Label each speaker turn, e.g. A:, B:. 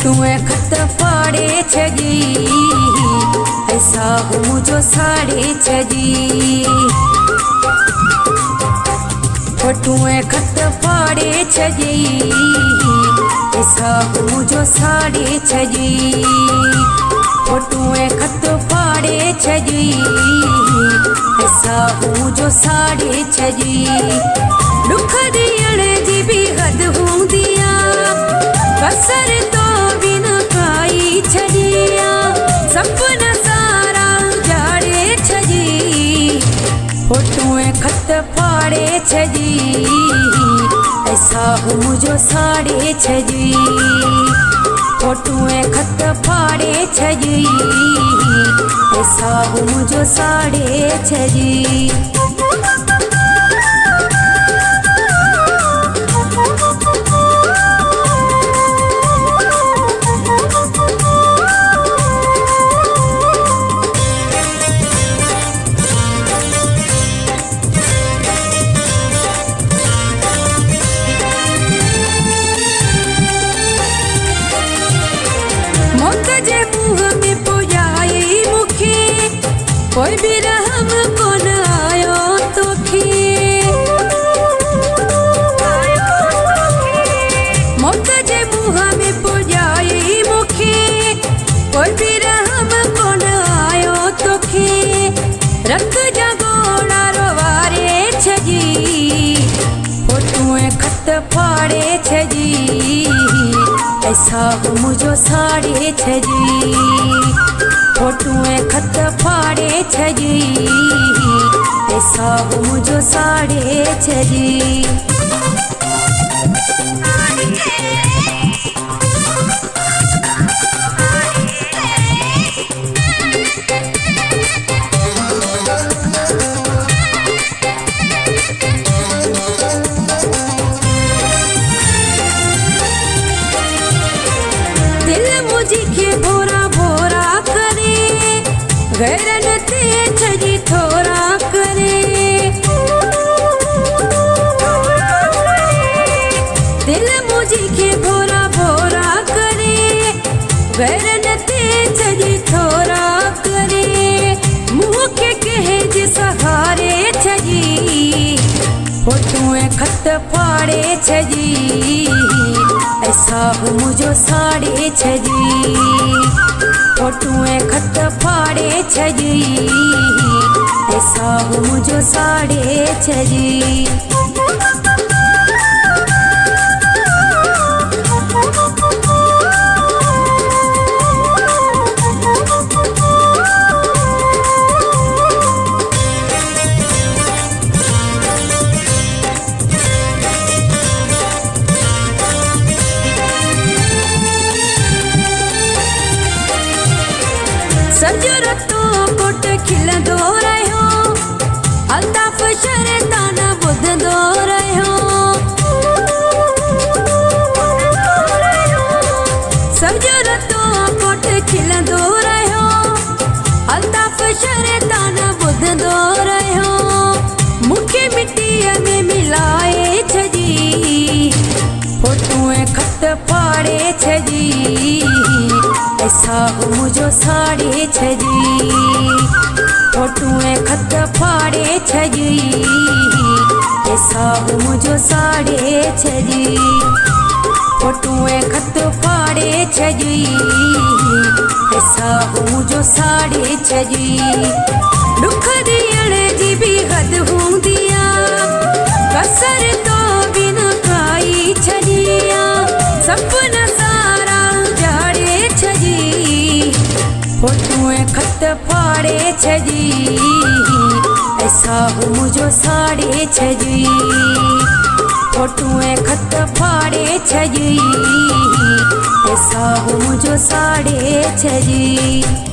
A: फोटुए खत फाड़े छजी ऐसा हो मुझो साड़े छजी। फोटुए खत फाड़े छजी ऐसा हो मुझो साड़े छजी। फोटुए खत फाड़े छजी ऐसा हो मुझो साड़े छजी। दुख दियण जी भी हद हूंदिया कसर तो बिन काई छजिया। सपना सारा उजाड़े छजी फोटुए खत फाड़े छजी ऐसा हो मुझो साड़े छजी। फोटुए खत फाड़े छजी ऐसा हो मुझो साड़े छजी। कोई भी रहम को न आयो तोखी मौत जे मुँह में पुजाई मुखी। कोई भी रहम को न आयो तोखी रख जगोड़ा रोवारे छजी। फोटुए खत फाड़े छजी ऐसा हो मुझो साड़े छजी। फोटुए खत फाड़े छजी ऐसा हो मुझो साड़े छजी। दिल मुझी के भोरा भोरा करे गैरन ते छजी थोड़ा करे। दिल मुझी के भोरा भोरा करे गैरन ते छजी थोड़ा करे। मुँह के कहे जे सहारे छजी फोटुए खत फाड़े छजी ऐसा हो मुझो साड़े छजी। फोटुए खत फाड़े छजी ऐसा हो मुझो साड़े छजी। सजो रतो कोट खिलंदो रहियो अल्ताफ शरतान ॿुधंदो रहियो। सजो रतो कोट खिलंदो रहियो अल्ताफ शरतान ॿुधंदो रहियो। मूंखे मिटीअ में मिलाए छजी फोटुए खत फाड़े छजी ऐसा हो मुझो साड़े छजी। फोटुए खत फाड़े छजी ऐसा हो मुझो साड़े छजी। फोटुए खत फाड़े छजी ऐसा हो मुझो साड़े छजी। दुख दियण जी भी हद हूंदिया कसर तो बिन काई छजिया। सपना सारा उजाड़े छजी फोटुए खत फाड़े छजी ऐसा हो मुझो साड़े छजी। फोटुए खत फाड़े छजी ऐसा हो मुझो साड़े छजी।